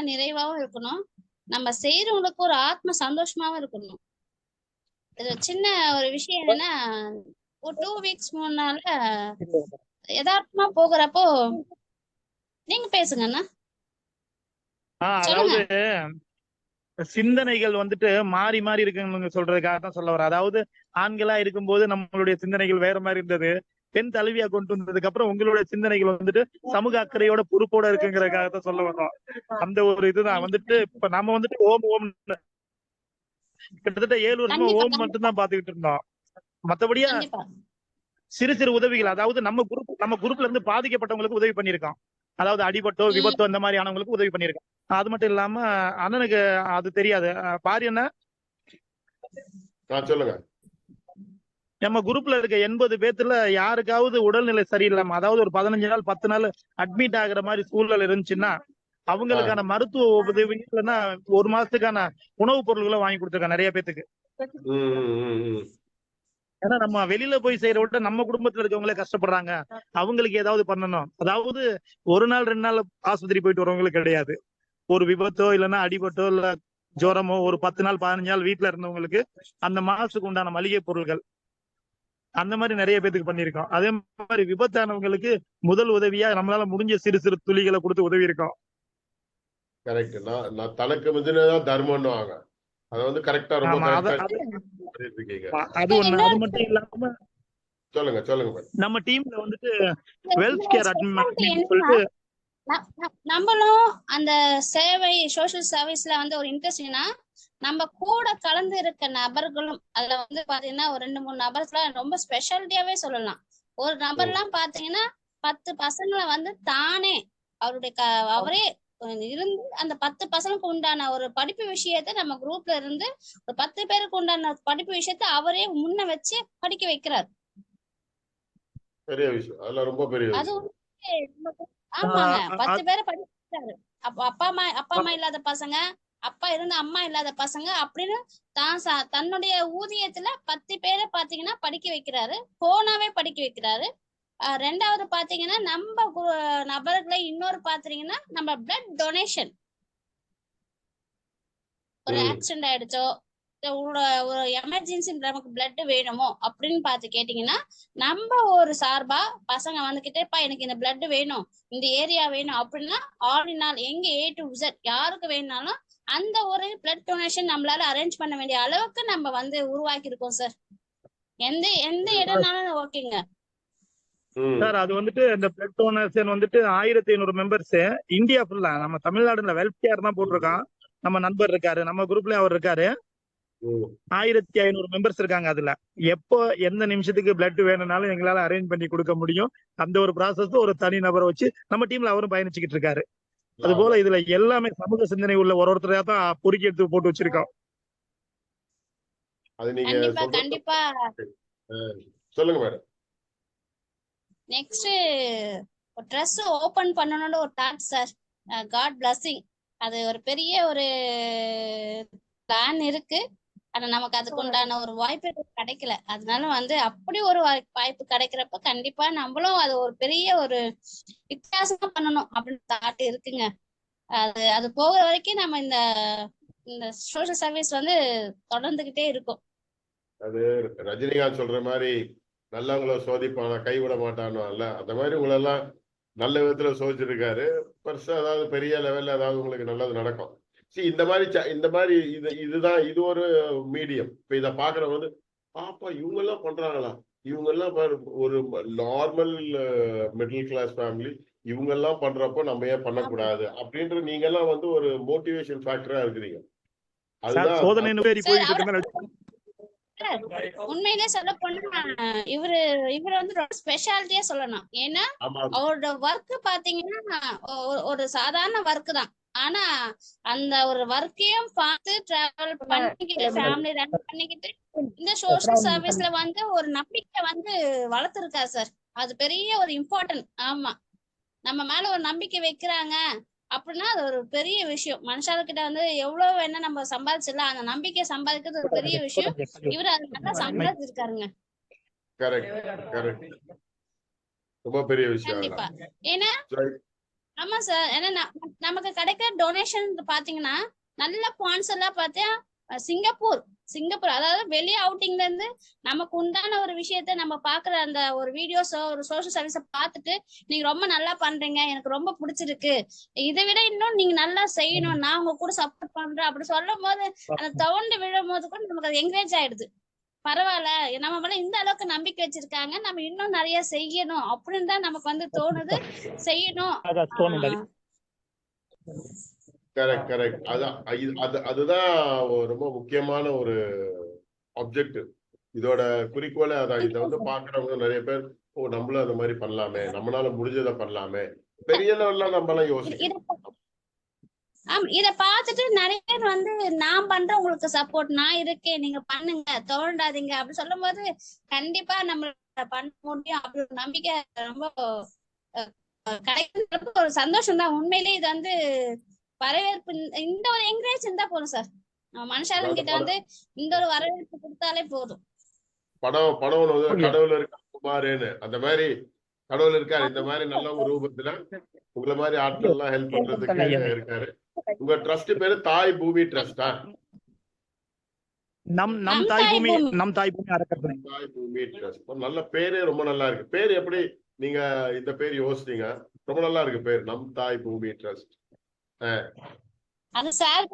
நிறைவாவும் இருக்கணும். நம்ம செய்யறவங்களுக்கு ஒரு ஆத்ம சந்தோஷமாவும் இருக்கணும். இது சின்ன ஒரு விஷயம் என்னன்னா, ஒரு 2 வீக்ஸ் முன்னால யதார்த்தமா போகிறப்போ நீங்க பேசுங்கண்ணா. சொல்லுங்க. அதாவது சிந்தனைகள் வந்துட்டு மாறி மாறி இருக்குன்னு சொல்றதுக்காக தான் சொல்ல வரேன். அதாவது ஆண்களா இருக்கும்போது நம்மளுடைய சிந்தனைகள் வேற மாதிரி இருந்தது. பெண் தலைவியா கொண்டு வந்ததுக்கு அப்புறம் உங்களுடைய சிந்தனைகள் வந்துட்டு சமூக அக்கறையோட பொறுப்போட இருக்குங்கிறதுக்காக தான் சொல்ல வர்றோம். அந்த ஒரு இதுதான் வந்துட்டு இப்ப நம்ம வந்துட்டு ஓம் கிட்டத்தட்ட 7 வருஷமா ஓம் மட்டும் தான் பாத்துக்கிட்டு இருந்தோம். மத்தபடியா சிறு சிறு உதவிகள், அதாவது நம்ம குரூப்ல இருந்து பாதிக்கப்பட்டவங்களுக்கு உதவி பண்ணிருக்கோம். அதாவது அடிபட்டோ விபத்தோ இந்த மாதிரி ஆனவங்களுக்கு உதவி பண்ணிருக்கோம். அது மட்டும் இல்லாம அண்ணனுக்கு அது தெரியாது. பாரு என்ன சொல்லுங்க. நம்ம குரூப்ல இருக்க 80 பேத்துல யாருக்காவது உடல்நிலை சரியில்லாம, அதாவது ஒரு 15 நாள் 10 நாள் அட்மிட் ஆகுற மாதிரி சூழல் இருந்துச்சுன்னா அவங்களுக்கான மருத்துவ உதவி இல்லைன்னா 1 மாசத்துக்கான உணவுப் பொருள்களை வாங்கி கொடுத்துருக்கேன் நிறைய பேத்துக்கு. ஏன்னா நம்ம வெளியில போய் செய்யற விட நம்ம குடும்பத்துல இருக்கவங்களே கஷ்டப்படுறாங்க, அவங்களுக்கு ஏதாவது பண்ணணும். அதாவது 1 நாள் 2 நாள் ஆஸ்பத்திரி போயிட்டு வரவங்களுக்கு கிடையாது. ஒரு விபத்தோ இல்லைன்னா அடிபட்டோ இல்ல ஜுரமோ ஒரு 10 நாள் 15 நாள் வீட்டுல இருந்தவங்களுக்கு அந்த மாசத்துக்கு உண்டான மளிகை பொருட்கள் அந்த மாதிரி நிறைய பேத்துக்கு பண்ணிருக்கோம். அதே மாதிரி விபத்தானவங்களுக்கு முதல் உதவியா நம்மளால முடிஞ்ச சிறு சிறு துளிகளை கொடுத்து உதவி இருக்கோம். கரெக்ட். நான் தனக்கு மிஞ்சினதான் தர்மம்னு வாங்க. அத வந்து கரெக்டா ரொம்ப அது ஒண்ணு. அது மட்டும் இல்லாம சொல்லுங்க நம்ம டீம்ல வந்துட்டு வெல்த் கேர் அட்மின் சொல்லிட்டு நம்மளும் அந்த சேவை சோசியல் சர்வீஸ்ல வந்து ஒரு இன்ட்ரெஸ்ட்னா நம்ம கூட கலந்து இருக்க நபர்களும் அதுல வந்து பாத்தீங்கன்னா ஒரு 2-3 நபர்லாம் ரொம்ப ஸ்பெஷாலிட்டியாவே சொல்லலாம். ஒரு நபர்லாம் பாத்தீங்கன்னா 10 பசங்களை வந்து தானே அவரே இருந்து அந்த 10 பசங்களுக்கு உண்டான ஒரு படிப்பு விஷயத்த நம்ம குரூப்ல இருந்து ஒரு 10 பேருக்கு உண்டான படிப்பு விஷயத்த அவரே முன்ன வச்சு படிக்க வைக்கிறார். பெரிய விஷயம். அதெல்லாம் ரொம்ப பெரிய விஷயம். ஆமாங்க, 10 பேரை படிக்க வைக்கிறாரு. அப்பா அம்மா இல்லாத பசங்க, அப்பா இருந்து அம்மா இல்லாத பசங்க அப்படின்னு தன்னுடைய ஊதியத்துல 10 பேரை பாத்தீங்கன்னா படிக்க வைக்கிறாரு. போனாவே படிக்க வைக்கிறாரு. 2வது பாத்தீங்கன்னா நம்ம நபர்களை இன்னொரு பாத்தீங்கன்னா நம்ம பிளட் டொனேஷன், ஒரு ஆக்சிடென்ட் ஆயிடுச்சோ ஒரு எமர்ஜென்சி நமக்கு பிளட் வேணுமோ அப்படின்னு பார்த்து கேட்டீங்கன்னா நம்ம ஒரு சார்பா பசங்க வந்துகிட்டேப்பா எனக்கு இந்த பிளட் வேணும், இந்த ஏரியா வேணும் அப்படின்னா ஆல் எங்க A to Z யாருக்கு வேணும்னாலும் அந்த ஒரு பிளட் டொனேஷன் நம்மளால அரேஞ்ச் பண்ண வேண்டிய அளவுக்கு நம்ம வந்து உருவாக்கி இருக்கோம் சார். எந்த இடம்னாலும் ஓகேங்க சார். அது வந்துட்டு இந்த பிளட் டொனேஷன் வந்துட்டு 1500 மெம்பர்ஸ் இந்தியா ஃபுல்லா. நம்ம தமிழ்நாடுல வெல்த் கேர் தான் போட்டிருக்கோம். நம்ம நண்பர் இருக்காரு, நம்ம குரூப்ல அவர் இருக்காரு. 1500 மெம்பர்ஸ் இருக்காங்க. அதுல எப்போ எந்த நிமிஷத்துக்கு பிளட் வேணும்னாலும் எங்களால அரேஞ்ச் பண்ணி கொடுக்க முடியும். அந்த ஒரு ப்ராசஸ் ஒரு தனி நபரை வச்சு நம்ம டீம்ல அவரும் பயணிச்சுக்கிட்டு இருக்காரு. அது போல இதுல எல்லாமே சமூக சிந்தனை உள்ள ஒருத்தரையா தான் பொறுக்கி எடுத்து போட்டு வச்சிருக்கோம். அது நீங்க கண்டிப்பா சொல்லுங்க மேடம். நெக்ஸ்ட் ட்ரெஸ் ஓபன் பண்ணணும்னு ஒரு தாட் சார். God blessing. அது ஒரு பெரிய ஒரு பிளான் இருக்கு. ஆனா நமக்கு அதுக்கு உண்டான ஒரு வாய்ப்பு கிடைக்கல. அதனால வந்து அப்படி ஒரு வாய்ப்பு கிடைக்கிறப்ப கண்டிப்பா நம்மளும் அது ஒரு பெரிய ஒரு வித்தியாசமா பண்ணணும் அப்படின்னு தாட் இருக்குங்க. அது போகிற வரைக்கும் நம்ம இந்த சோசியல் சர்வீஸ் வந்து தொடர்ந்துகிட்டே இருக்கும். அது ரஜினிகாந்த் சொல்ற மாதிரி நல்லவங்கள சோதிப்பான கைவிட மாட்டானோ அல்ல, அந்த மாதிரி உங்களெல்லாம் நல்ல விதத்துல சோதிச்சிருக்காரு. பெருசா அதாவது பெரிய லெவல்ல ஏதாவது உங்களுக்கு நல்லது நடக்கும். இந்த மாதிரி இதுதான் இது ஒரு மீடியம். இப்ப இதை பாக்குறவங்க வந்து பாப்பா இவங்க எல்லாம் பண்றாங்களா, இவங்க எல்லாம் ஒரு நார்மல் மிடில் கிளாஸ் ஃபேமிலி இவங்க எல்லாம் பண்றப்போ நம்ம ஏன் பண்ணக்கூடாது அப்படின்ற நீங்க எல்லாம் வந்து ஒரு மோட்டிவேஷன் ஃபேக்டரா இருக்கிறீங்க. அதுதான் உண்மையிலே சொல்ல போனா இவரு வந்து ரொம்ப ஸ்பெஷாலிட்டியா சொல்லணும். ஏன்னா அவரோட ஒர்க் பாத்தீங்கன்னா ஒரு சாதாரண ஒர்க் தான். ஆனா அந்த ஒரு ஒர்க்கையும் பார்த்து டிராவல் பண்ணிக்கிட்டு ஃபேமிலி ரன் பண்ணிக்கிட்டு இந்த சோசியல் சர்வீஸ்ல வந்து ஒரு நம்பிக்கை வந்து வளர்த்துருக்காரு சார். அது பெரிய ஒரு இம்பார்ட்டன்ட். ஆமா, நம்ம மேல ஒரு நம்பிக்கை வைக்கிறாங்க அப்படின்னா அது ஒரு பெரிய விஷயம். மனுஷாலகிட்ட வந்து எவ்வளவு வேணா நம்ம சம்பாதிச்சிடலாம், அந்த நம்பிக்கை சம்பாதிக்கிறது ஒரு பெரிய விஷயம். இவரு அது நல்லா சம்பாதிச்சிருக்காருங்க. ரொம்ப பெரிய விஷயம். கண்டிப்பா. ஏன்னா ஆமா சார். ஏன்னா நமக்கு கிடைக்கிற டொனேஷன் பாத்தீங்கன்னா நல்ல பாயிண்ட்ஸ் எல்லாம் பார்த்தா சிங்கப்பூர் அதாவது வெளியே அவுட்டிங்ல இருந்து நமக்கு உண்டான ஒரு விஷயத்த நம்ம பாக்குற அந்த ஒரு வீடியோஸோ ஒரு சோஷியல் சர்வீஸ பார்த்துட்டு நீங்க ரொம்ப நல்லா பண்றீங்க, எனக்கு ரொம்ப பிடிச்சிருக்கு, இதை விட இன்னும் நீங்க நல்லா செய்யணும், நான் உங்க கூட சப்போர்ட் பண்றேன் அப்படி சொல்லும் போது அந்த தவண்டு விழும் போது கூட நமக்கு அது என்கரேஜ் ஆயிடுது. பரவாயில்ல, நம்ம மேல இந்த அளவுக்கு நம்பிக்கை வச்சிருக்காங்க, நம்ம இன்னும் நிறைய செய்யணும் அப்படின்னு தான் நமக்கு வந்து தோணுது. செய்யணும். Correct correct. அதுதான் ரொம்ப முக்கியமான ஒரு ஆப்ஜெக்டிவ். இதோட குறிக்கோளே அதான். இதை வந்து பாக்குறவங்க நிறைய பேர், ஓ நம்மளும் அந்த மாதிரி பண்ணலாமே, நம்மளால முடிஞ்சதை பண்ணலாமே, பெரிய லெவல்ல நம்ம எல்லாம் யோசிக்கணும். இத பாத்துட்டு நிறைய பேர் வந்து நான் பண்றேன், உங்களுக்கு சப்போர்ட் நான் இருக்கேன், நீங்க பண்ணுங்க, தோண்டாதீங்க அப்படி சொல்லும் போது கண்டிப்பா நம்ம பண்ண முடியும் அப்படி ஒரு நம்பிக்கை ரொம்ப கிடைக்கிறது ஒரு சந்தோஷம் தான். உண்மையிலேயே இது வந்து வரவேற்பு, இந்த ஒரு என்கரேஜ் இருந்தா போதும் சார். நம்ம மனுஷாளன் கிட்ட வந்து இந்த ஒரு வரவேற்பு கொடுத்தாலே போதும். படம் கடவுள் இருக்கா குமாரேன்னு, அந்த மாதிரி கடவுள் இருக்காரு இந்த மாதிரி நல்ல ஒரு ரூபத்துல உங்களை மாதிரி ஆட்கள் எல்லாம் ஹெல்ப் பண்றதுக்கு இருக்காரு. உங்க ட்ரஸ்ட் பேரு தாய் பூமி ட்ரஸ்டா? நம் தாய் பூமி அறக்கட்டளை. தாய் பூமி ட்ரஸ்ட் நல்ல பேரு, ரொம்ப நல்லா இருக்கு. பேர் எப்படி நீங்க இந்த பேர் யோசிச்சீங்க? ரொம்ப நல்லா இருக்கு பேர், நம் தாய் பூமி ட்ரஸ்ட். அது சார்